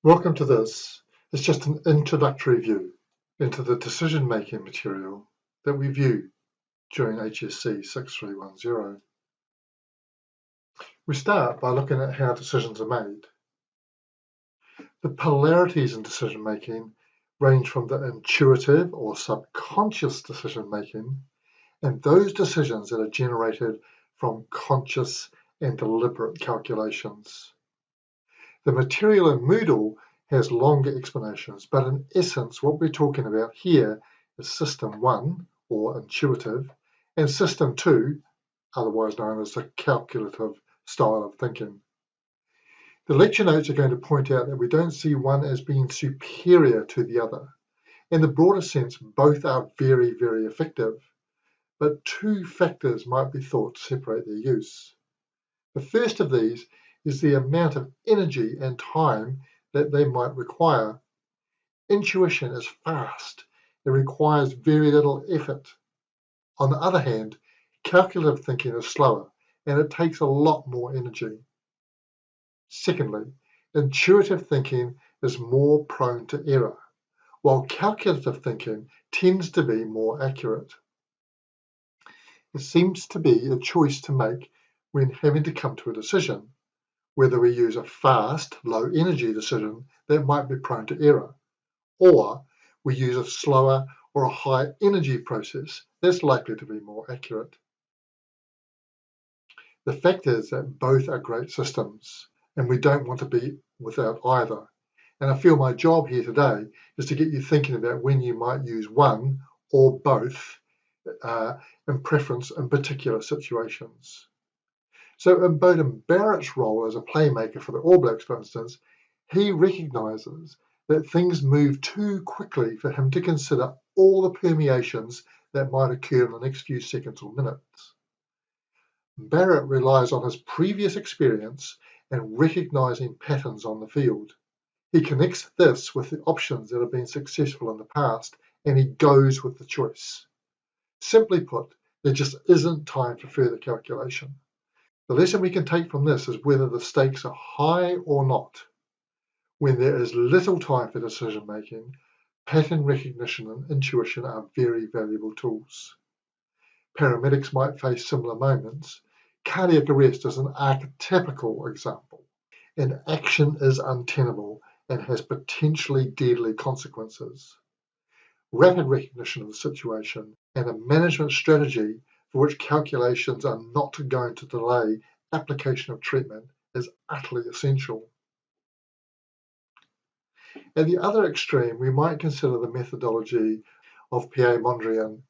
Welcome to this. It's just an introductory view into the decision-making material that we view during HSC 6310. We start by looking at how decisions are made. The polarities in decision-making range from the intuitive or subconscious decision-making and those decisions that are generated from conscious and deliberate calculations. The material in Moodle has longer explanations, but in essence, what we're talking about here is System 1, or intuitive, and System 2, otherwise known as the calculative style of thinking. The lecture notes are going to point out that we don't see one as being superior to the other. In the broader sense, both are very, very effective, but two factors might be thought to separate their use. The first of these is the amount of energy and time that they might require. Intuition is fast. It requires very little effort. On the other hand, calculative thinking is slower and it takes a lot more energy. Secondly, intuitive thinking is more prone to error, while calculative thinking tends to be more accurate. It seems to be a choice to make when having to come to a decision, whether we use a fast, low-energy decision that might be prone to error, or we use a slower or a high-energy process that's likely to be more accurate. The fact is that both are great systems, and we don't want to be without either. And I feel my job here today is to get you thinking about when you might use one or both in preference in particular situations. So in Beauden Barrett's role as a playmaker for the All Blacks, for instance, he recognises that things move too quickly for him to consider all the permeations that might occur in the next few seconds or minutes. Barrett relies on his previous experience and recognising patterns on the field. He connects this with the options that have been successful in the past, and he goes with the choice. Simply put, there just isn't time for further calculation. The lesson we can take from this is whether the stakes are high or not. When there is little time for decision making, pattern recognition and intuition are very valuable tools. Paramedics might face similar moments. Cardiac arrest is an archetypical example. An action is untenable and has potentially deadly consequences. Rapid recognition of the situation and a management strategy for which calculations are not going to delay application of treatment is utterly essential. At the other extreme, we might consider the methodology of Pierre Mondrian,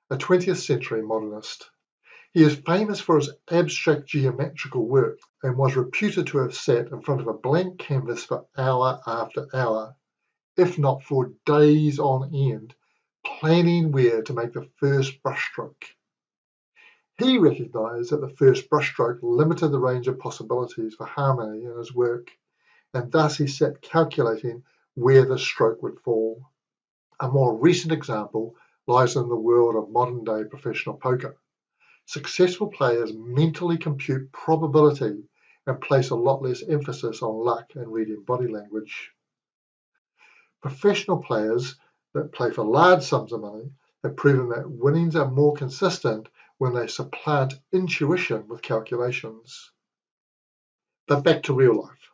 a 20th century modernist. He is famous for his abstract geometrical work and was reputed to have sat in front of a blank canvas for hour after hour, if not for days on end, planning where to make the first brushstroke. He recognised that the first brushstroke limited the range of possibilities for harmony in his work, and thus he sat calculating where the stroke would fall. A more recent example lies in the world of modern-day professional poker. Successful players mentally compute probability and place a lot less emphasis on luck and reading body language. Professional players that play for large sums of money have proven that winnings are more consistent when they supplant intuition with calculations. But back to real life.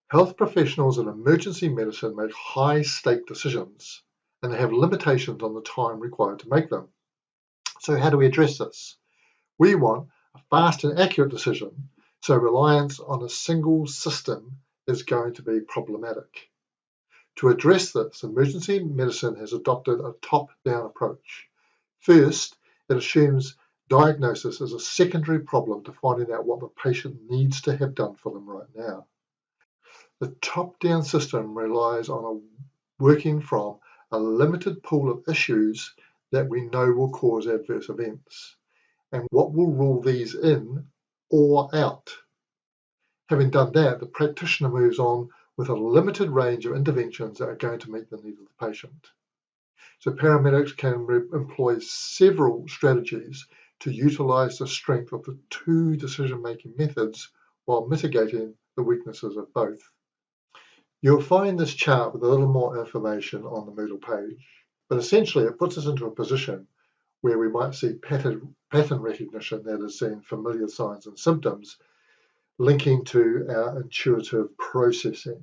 Health professionals in emergency medicine make high-stake decisions, and they have limitations on the time required to make them. So how do we address this? We want a fast and accurate decision, so reliance on a single system is going to be problematic. To address this, emergency medicine has adopted a top-down approach. First, it assumes diagnosis is a secondary problem to finding out what the patient needs to have done for them right now. The top-down system relies on working from a limited pool of issues that we know will cause adverse events, and what will rule these in or out. Having done that, the practitioner moves on with a limited range of interventions that are going to meet the needs of the patient. So paramedics can employ several strategies to utilize the strength of the two decision-making methods while mitigating the weaknesses of both. You'll find this chart with a little more information on the Moodle page, but essentially it puts us into a position where we might see pattern recognition, that is, seeing familiar signs and symptoms linking to our intuitive processing.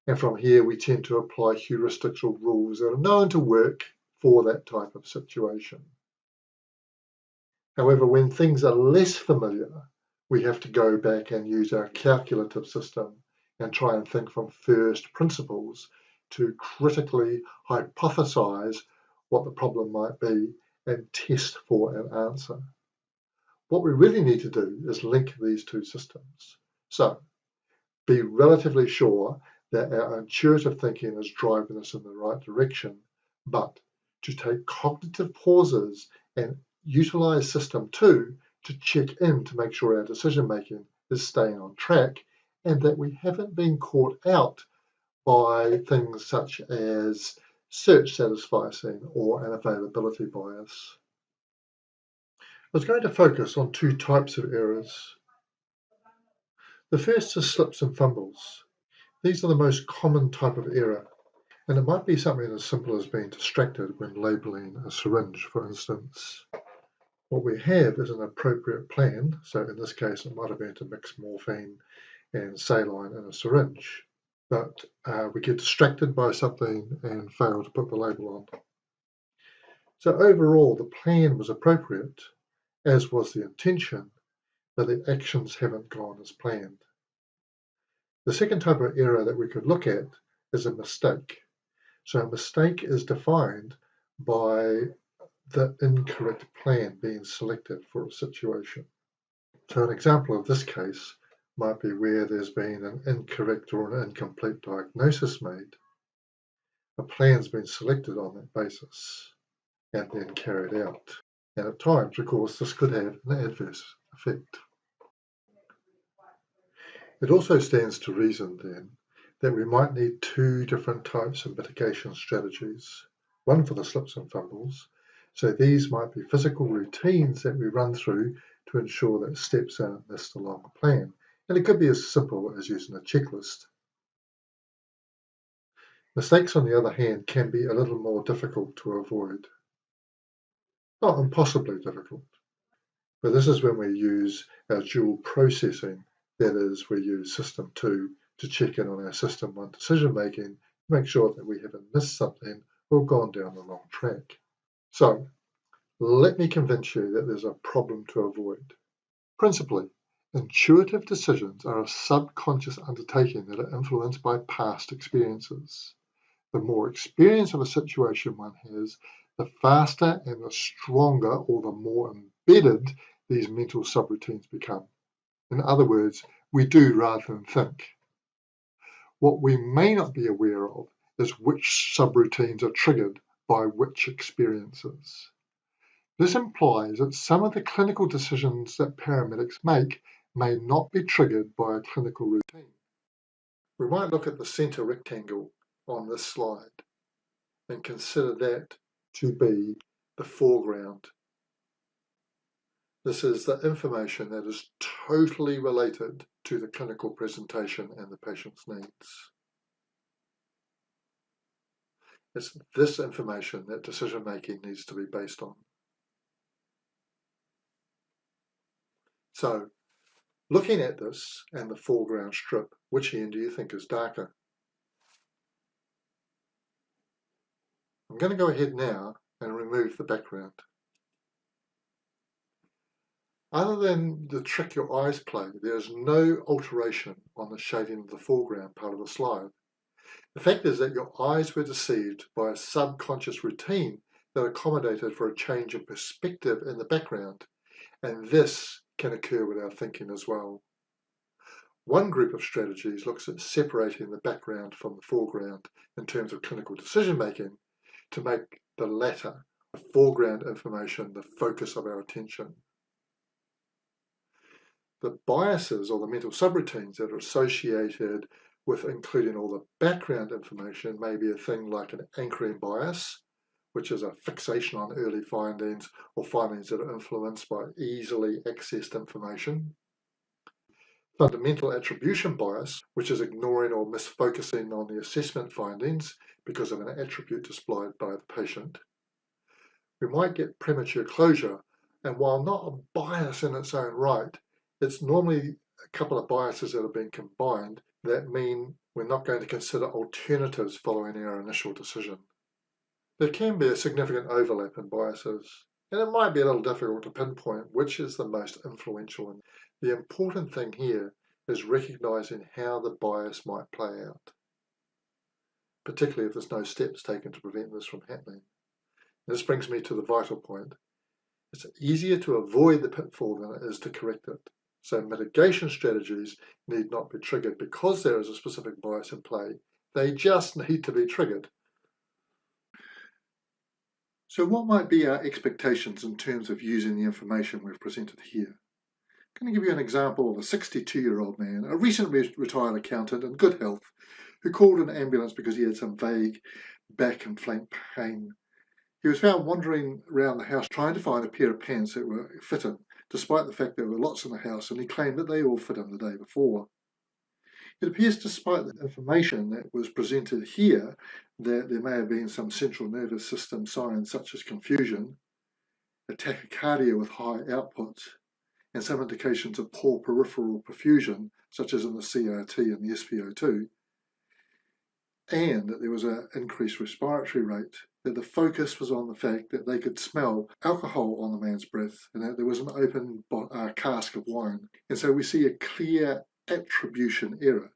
And from here, we tend to apply heuristics or rules that are known to work for that type of situation. However, when things are less familiar, we have to go back and use our calculative system and try and think from first principles to critically hypothesize what the problem might be and test for an answer. What we really need to do is link these two systems. So, be relatively sure that our intuitive thinking is driving us in the right direction, but to take cognitive pauses and utilize system 2 to check in to make sure our decision making is staying on track and that we haven't been caught out by things such as search satisficing or an availability bias. I was going to focus on two types of errors. The first is slips and fumbles. These are the most common type of error, and it might be something as simple as being distracted when labeling a syringe, for instance. What we have is an appropriate plan, so in this case it might have been to mix morphine and saline in a syringe, but we get distracted by something and fail to put the label on. So overall the plan was appropriate, as was the intention, but the actions haven't gone as planned. The second type of error that we could look at is a mistake. So a mistake is defined by the incorrect plan being selected for a situation. So an example of this case might be where there's been an incorrect or an incomplete diagnosis made. A plan's been selected on that basis and then carried out. And at times, of course, this could have an adverse effect. It also stands to reason then that we might need two different types of mitigation strategies, one for the slips and fumbles. So these might be physical routines that we run through to ensure that steps aren't missed along the plan. And it could be as simple as using a checklist. Mistakes, on the other hand, can be a little more difficult to avoid. Not impossibly difficult, but this is when we use our dual processing. That is, we use system 2 to check in on our system 1 decision making to make sure that we haven't missed something or gone down the wrong track. So let me convince you that there's a problem to avoid. Principally, intuitive decisions are a subconscious undertaking that are influenced by past experiences. The more experience of a situation one has, the faster and the stronger or the more embedded these mental subroutines become. In other words, we do rather than think. What we may not be aware of is which subroutines are triggered by which experiences. This implies that some of the clinical decisions that paramedics make may not be triggered by a clinical routine. We might look at the center rectangle on this slide and consider that to be the foreground. This is the information that is totally related to the clinical presentation and the patient's needs. It's this information that decision making needs to be based on. So, looking at this and the foreground strip, which end do you think is darker? I'm going to go ahead now and remove the background. Other than the trick your eyes play, there is no alteration on the shading of the foreground part of the slide. The fact is that your eyes were deceived by a subconscious routine that accommodated for a change in perspective in the background, and this can occur with our thinking as well. One group of strategies looks at separating the background from the foreground in terms of clinical decision making to make the latter, the foreground information, the focus of our attention. The biases or the mental subroutines that are associated with including all the background information may be a thing like an anchoring bias, which is a fixation on early findings or findings that are influenced by easily accessed information. Fundamental attribution bias, which is ignoring or misfocusing on the assessment findings because of an attribute displayed by the patient. We might get premature closure, and while not a bias in its own right, it's normally a couple of biases that have been combined that mean we're not going to consider alternatives following our initial decision. There can be a significant overlap in biases, and it might be a little difficult to pinpoint which is the most influential. The important thing here is recognizing how the bias might play out, particularly if there's no steps taken to prevent this from happening. This brings me to the vital point. It's easier to avoid the pitfall than it is to correct it. So mitigation strategies need not be triggered because there is a specific bias in play. They just need to be triggered. So what might be our expectations in terms of using the information we've presented here? I'm going to give you an example of a 62-year-old man, a recently retired accountant in good health, who called an ambulance because he had some vague back and flank pain. He was found wandering around the house trying to find a pair of pants that were fit him, despite the fact there were lots in the house, and he claimed that they all fit him the day before. It appears, despite the information that was presented here, that there may have been some central nervous system signs such as confusion, a tachycardia with high outputs, and some indications of poor peripheral perfusion, such as in the CRT and the SpO2, and that there was an increased respiratory rate, that the focus was on the fact that they could smell alcohol on the man's breath and that there was an open cask of wine. And so we see a clear attribution error,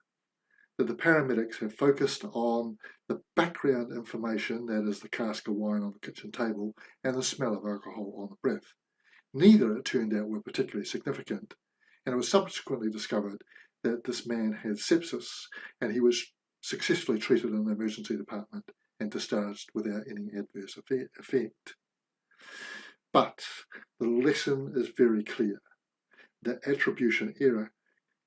that the paramedics have focused on the background information, that is the cask of wine on the kitchen table, and the smell of alcohol on the breath. Neither, it turned out, were particularly significant, and it was subsequently discovered that this man had sepsis and he was successfully treated in the emergency department and discharged without any adverse effect. But the lesson is very clear. The attribution error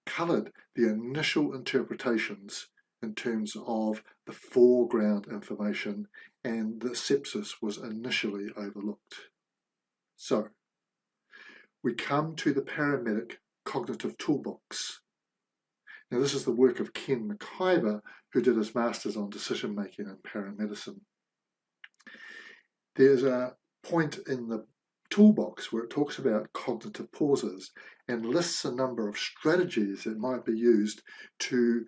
coloured the initial interpretations in terms of the foreground information, and the sepsis was initially overlooked. So, we come to the paramedic cognitive toolbox. Now, this is the work of Ken McIver, who did his master's on decision making in paramedicine. There's a point in the toolbox where it talks about cognitive pauses and lists a number of strategies that might be used to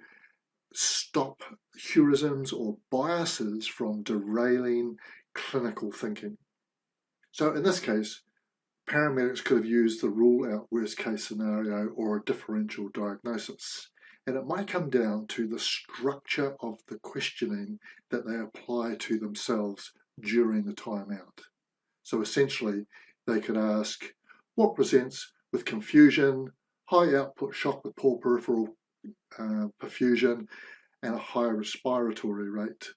stop heurisms or biases from derailing clinical thinking. So in this case, paramedics could have used the rule out worst case scenario or a differential diagnosis. And it might come down to the structure of the questioning that they apply to themselves during the timeout. So essentially, they could ask, what presents with confusion, high output shock with poor peripheral perfusion, and a high respiratory rate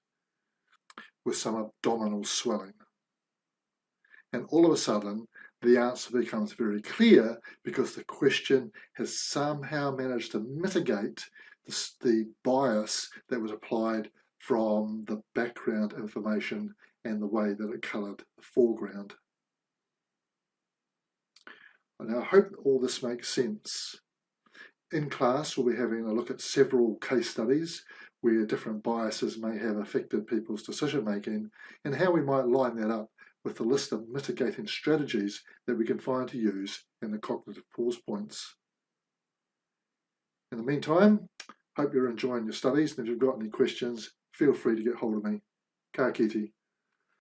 with some abdominal swelling? And all of a sudden, the answer becomes very clear because the question has somehow managed to mitigate the bias that was applied from the background information and the way that it coloured the foreground. Now, I hope all this makes sense. In class, we'll be having a look at several case studies where different biases may have affected people's decision making and how we might line that up with the list of mitigating strategies that we can find to use in the cognitive pause points. In the meantime, hope you're enjoying your studies, and if you've got any questions, feel free to get hold of me. Ka kite.